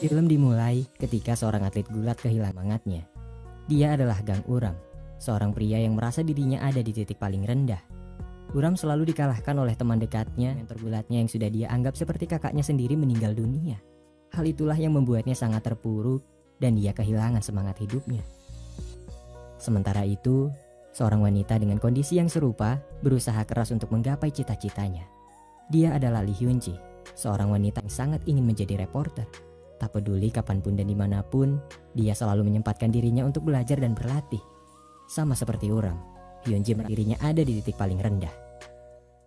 Film dimulai ketika seorang atlet gulat kehilangan semangatnya. Dia adalah Gang Uram, seorang pria yang merasa dirinya ada di titik paling rendah. Uram selalu dikalahkan oleh teman dekatnya, mentor gulatnya yang sudah dia anggap seperti kakaknya sendiri meninggal dunia. Hal itulah yang membuatnya sangat terpuruk dan dia kehilangan semangat hidupnya. Sementara itu, seorang wanita dengan kondisi yang serupa berusaha keras untuk menggapai cita-citanya. Dia adalah Lee Hyun-ji, seorang wanita yang sangat ingin menjadi reporter. Tak peduli kapanpun dan dimanapun, dia selalu menyempatkan dirinya untuk belajar dan berlatih. Sama seperti Uram, Hyun-ji dirinya ada di titik paling rendah.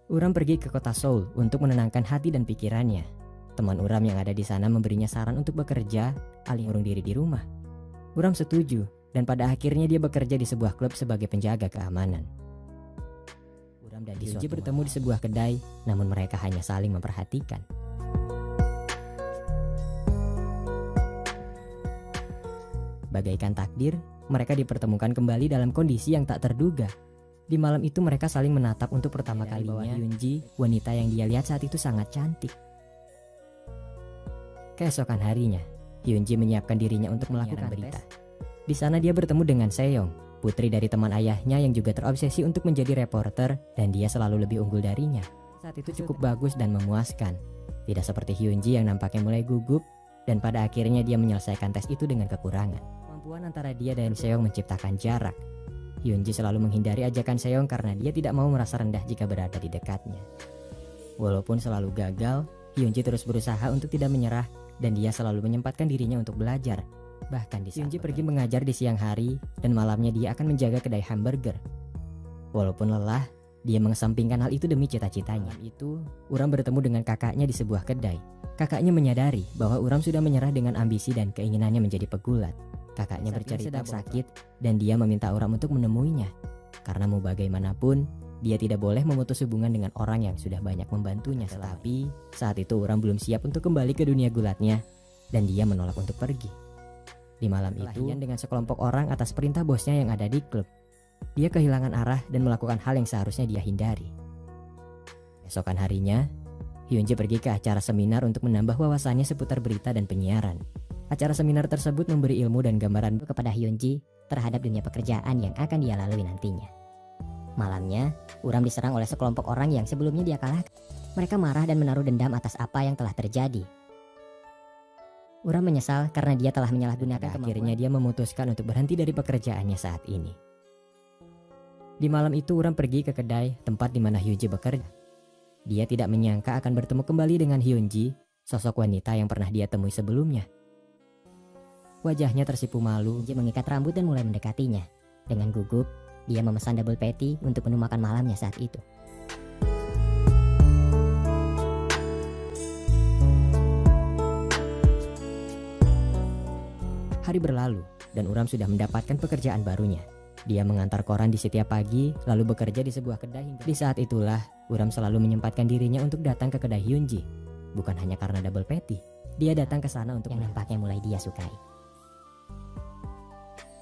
Uram pergi ke kota Seoul untuk menenangkan hati dan pikirannya. Teman Uram yang ada di sana memberinya saran untuk bekerja, alih ngurung diri di rumah. Uram setuju, dan pada akhirnya dia bekerja di sebuah klub sebagai penjaga keamanan. Uram dan Hyun-ji bertemu di sebuah kedai, namun mereka hanya saling memperhatikan. Bagaikan takdir, mereka dipertemukan kembali dalam kondisi yang tak terduga. Di malam itu mereka saling menatap untuk pertama kalinya. Hyun-ji, wanita yang dia lihat saat itu sangat cantik. Keesokan harinya, Hyun-ji menyiapkan dirinya untuk melakukan berita. Di sana dia bertemu dengan Seong, putri dari teman ayahnya yang juga terobsesi untuk menjadi reporter, dan dia selalu lebih unggul darinya. Saat itu cukup bagus dan memuaskan. Tidak seperti Hyun-ji yang nampaknya mulai gugup, dan pada akhirnya dia menyelesaikan tes itu dengan kekurangan. Kemampuan antara dia dan Seong menciptakan jarak. Hyun-ji selalu menghindari ajakan Seong karena dia tidak mau merasa rendah jika berada di dekatnya. Walaupun selalu gagal, Hyun-ji terus berusaha untuk tidak menyerah dan dia selalu menyempatkan dirinya untuk belajar. Bahkan di saat Hyun-ji pergi mengajar di siang hari dan malamnya dia akan menjaga kedai hamburger. Walaupun lelah, dia mengesampingkan hal itu demi cita-citanya. Malam itu, Uram bertemu dengan kakaknya di sebuah kedai. Kakaknya menyadari bahwa Uram sudah menyerah dengan ambisi dan keinginannya menjadi pegulat. Kakaknya bercerita sakit dan dia meminta Uram untuk menemuinya. Karena mau bagaimanapun, dia tidak boleh memutus hubungan dengan orang yang sudah banyak membantunya. Tetapi saat itu Uram belum siap untuk kembali ke dunia gulatnya dan dia menolak untuk pergi. Di malam itu, dengan sekelompok orang atas perintah bosnya yang ada di klub, dia kehilangan arah dan melakukan hal yang seharusnya dia hindari. Esokan harinya, Hyun-ji pergi ke acara seminar untuk menambah wawasannya seputar berita dan penyiaran. Acara seminar tersebut memberi ilmu dan gambaran kepada Hyun-ji terhadap dunia pekerjaan yang akan dia lalui nantinya. Malamnya, Uram diserang oleh sekelompok orang yang sebelumnya dia kalahkan. Mereka marah dan menaruh dendam atas apa yang telah terjadi. Uram menyesal karena dia telah menyalahgunakan. Akhirnya dia memutuskan untuk berhenti dari pekerjaannya saat ini. Di malam itu Uram pergi ke kedai tempat di mana Hyun-ji bekerja. Dia tidak menyangka akan bertemu kembali dengan Hyun-ji, sosok wanita yang pernah dia temui sebelumnya. Wajahnya tersipu malu. Hyun-ji mengikat rambut dan mulai mendekatinya. Dengan gugup, dia memesan double patty untuk menu makan malamnya saat itu. Hari berlalu dan Uram sudah mendapatkan pekerjaan barunya. Dia mengantar koran di setiap pagi, lalu bekerja di sebuah kedai. Di saat itulah, Uram selalu menyempatkan dirinya untuk datang ke kedai Hyun-ji. Bukan hanya karena double patty, dia datang ke sana untuk yang nampaknya mulai dia sukai.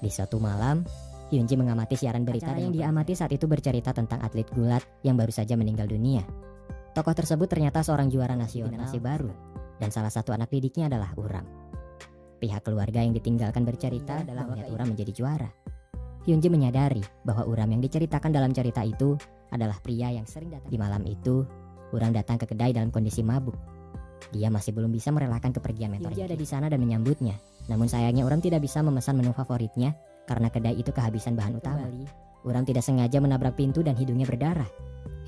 Di suatu malam, Hyun-ji mengamati siaran berita yang diamati saat itu bercerita tentang atlet gulat yang baru saja meninggal dunia. Tokoh tersebut ternyata seorang juara nasional generasi baru, dan salah satu anak didiknya adalah Uram. Pihak keluarga yang ditinggalkan bercerita adalah melihat Uram menjadi juara. Hyun-ji menyadari bahwa Uram yang diceritakan dalam cerita itu adalah pria yang sering datang. Di malam itu, Uram datang ke kedai dalam kondisi mabuk. Dia masih belum bisa merelakan kepergian mentornya. Hyun-ji ada di sana dan menyambutnya. Namun sayangnya Uram tidak bisa memesan menu favoritnya karena kedai itu kehabisan bahan utama. Uram tidak sengaja menabrak pintu dan hidungnya berdarah.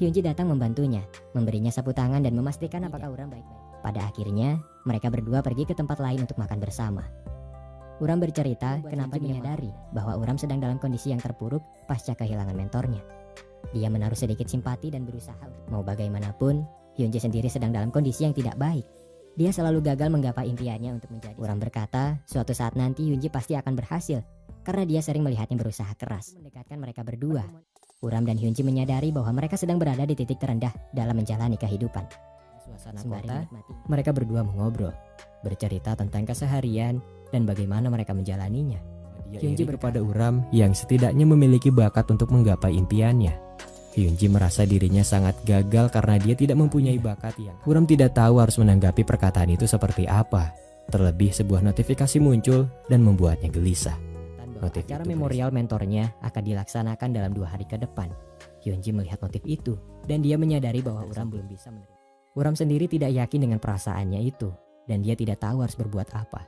Hyun-ji datang membantunya, memberinya sapu tangan dan memastikan apakah Uram baik-baik. Pada akhirnya, mereka berdua pergi ke tempat lain untuk makan bersama. Uram bercerita kenapa dia menyadari bahwa Uram sedang dalam kondisi yang terpuruk pasca kehilangan mentornya. Dia menaruh sedikit simpati dan berusaha mau bagaimanapun, Hyun-ji sendiri sedang dalam kondisi yang tidak baik. Dia selalu gagal menggapai impiannya untuk menjadi. Uram berkata, suatu saat nanti Hyun-ji pasti akan berhasil karena dia sering melihatnya berusaha keras. Mendekatkan mereka berdua, Uram dan Hyun-ji menyadari bahwa mereka sedang berada di titik terendah dalam menjalani kehidupan. Suasana kota, mereka berdua mengobrol, bercerita tentang keseharian dan bagaimana mereka menjalaninya. Hyun-ji kepada Uram yang setidaknya memiliki bakat untuk menggapai impiannya. Hyun-ji merasa dirinya sangat gagal karena dia tidak mempunyai bakat yang. Uram tidak tahu harus menanggapi perkataan itu seperti apa. Terlebih sebuah notifikasi muncul dan membuatnya gelisah. Notif acara memorial mentornya akan dilaksanakan dalam 2 hari ke depan. Hyunji melihat notif itu dan dia menyadari bahwa Uram belum bisa menerima. Uram sendiri tidak yakin dengan perasaannya itu dan dia tidak tahu harus berbuat apa.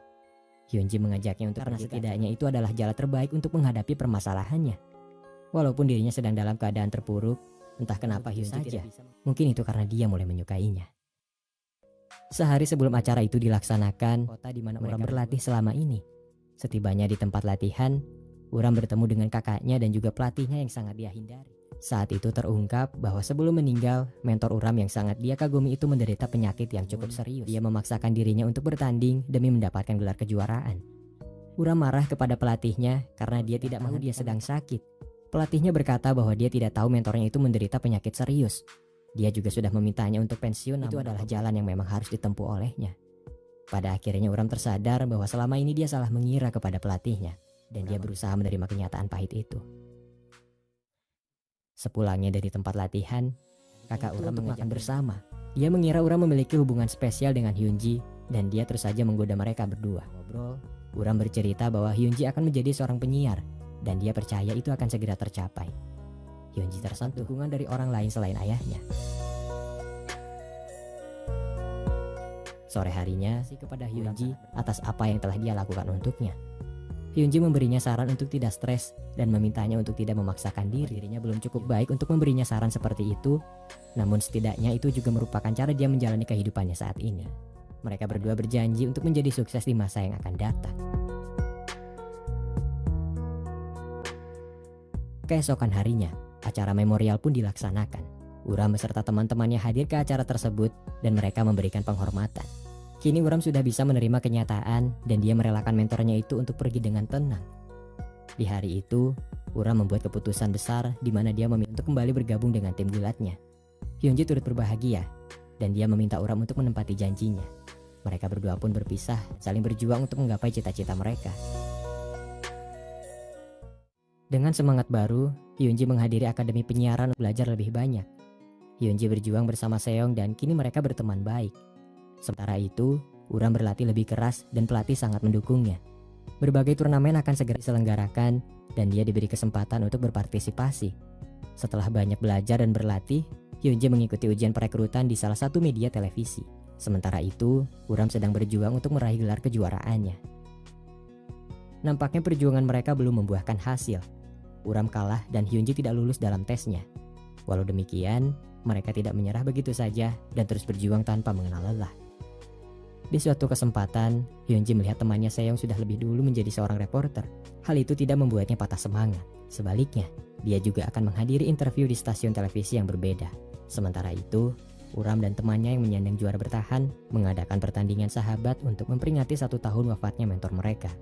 Hyunji mengajaknya untuk karena setidaknya itu adalah jalan terbaik untuk menghadapi permasalahannya. Walaupun dirinya sedang dalam keadaan terpuruk, entah kenapa Hyunji saja. Mungkin itu karena dia mulai menyukainya. Sehari sebelum acara itu dilaksanakan, kota di mana Uram berlatih selama ini. Setibanya di tempat latihan, Uram bertemu dengan kakaknya dan juga pelatihnya yang sangat dia hindari. Saat itu terungkap bahwa sebelum meninggal, mentor Uram yang sangat dia kagumi itu menderita penyakit yang cukup serius. Dia memaksakan dirinya untuk bertanding demi mendapatkan gelar kejuaraan. Uram marah kepada pelatihnya karena dia tidak tahu dia sedang sakit. Pelatihnya berkata bahwa dia tidak tahu mentornya itu menderita penyakit serius. Dia juga sudah memintanya untuk pensiun, itu adalah jalan yang memang harus ditempuh olehnya. Pada akhirnya Uram tersadar bahwa selama ini dia salah mengira kepada pelatihnya dan dia berusaha menerima kenyataan pahit itu. Sepulangnya dari tempat latihan, kakak Uram makan bersama. Dia mengira Uram memiliki hubungan spesial dengan Hyunji dan dia terus saja menggoda mereka berdua. Ngobrol, Uram bercerita bahwa Hyunji akan menjadi seorang penyiar dan dia percaya itu akan segera tercapai. Hyunji tersentuh dukungan dari orang lain selain ayahnya. Sore harinya kepada Hyunji atas apa yang telah dia lakukan untuknya. Hyunji memberinya saran untuk tidak stres dan memintanya untuk tidak memaksakan diri. Dirinya belum cukup baik untuk memberinya saran seperti itu, namun setidaknya itu juga merupakan cara dia menjalani kehidupannya saat ini. Mereka berdua berjanji untuk menjadi sukses di masa yang akan datang. Keesokan harinya, acara memorial pun dilaksanakan. Uram beserta teman-temannya hadir ke acara tersebut dan mereka memberikan penghormatan. Kini Uram sudah bisa menerima kenyataan dan dia merelakan mentornya itu untuk pergi dengan tenang. Di hari itu, Uram membuat keputusan besar di mana dia memilih untuk kembali bergabung dengan tim gulatnya. Hyunji turut berbahagia dan dia meminta Uram untuk menempati janjinya. Mereka berdua pun berpisah, saling berjuang untuk menggapai cita-cita mereka. Dengan semangat baru, Hyunji menghadiri akademi penyiaran untuk belajar lebih banyak. Hyunji berjuang bersama Seong dan kini mereka berteman baik. Sementara itu, Uram berlatih lebih keras dan pelatih sangat mendukungnya. Berbagai turnamen akan segera diselenggarakan dan dia diberi kesempatan untuk berpartisipasi. Setelah banyak belajar dan berlatih, Hyunji mengikuti ujian perekrutan di salah satu media televisi. Sementara itu, Uram sedang berjuang untuk meraih gelar kejuaraannya. Nampaknya perjuangan mereka belum membuahkan hasil. Uram kalah dan Hyunji tidak lulus dalam tesnya. Walau demikian, mereka tidak menyerah begitu saja dan terus berjuang tanpa mengenal lelah. Di suatu kesempatan, Hyunji melihat temannya Seong sudah lebih dulu menjadi seorang reporter. Hal itu tidak membuatnya patah semangat. Sebaliknya, dia juga akan menghadiri interview di stasiun televisi yang berbeda. Sementara itu, Uram dan temannya yang menyandang juara bertahan mengadakan pertandingan sahabat untuk memperingati 1 tahun wafatnya mentor mereka.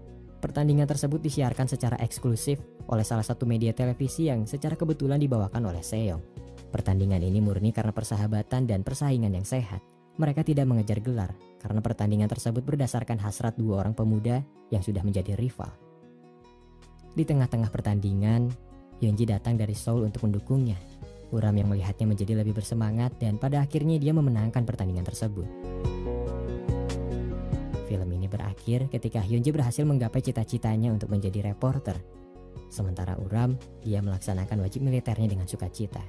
Pertandingan tersebut disiarkan secara eksklusif oleh salah satu media televisi yang secara kebetulan dibawakan oleh Seong. Pertandingan ini murni karena persahabatan dan persaingan yang sehat. Mereka tidak mengejar gelar karena pertandingan tersebut berdasarkan hasrat 2 orang pemuda yang sudah menjadi rival. Di tengah-tengah pertandingan, Hyunji datang dari Seoul untuk mendukungnya. Uram yang melihatnya menjadi lebih bersemangat dan pada akhirnya dia memenangkan pertandingan tersebut. Film ini berakhir ketika Hyunji berhasil menggapai cita-citanya untuk menjadi reporter. Sementara Uram, dia melaksanakan wajib militernya dengan sukacita.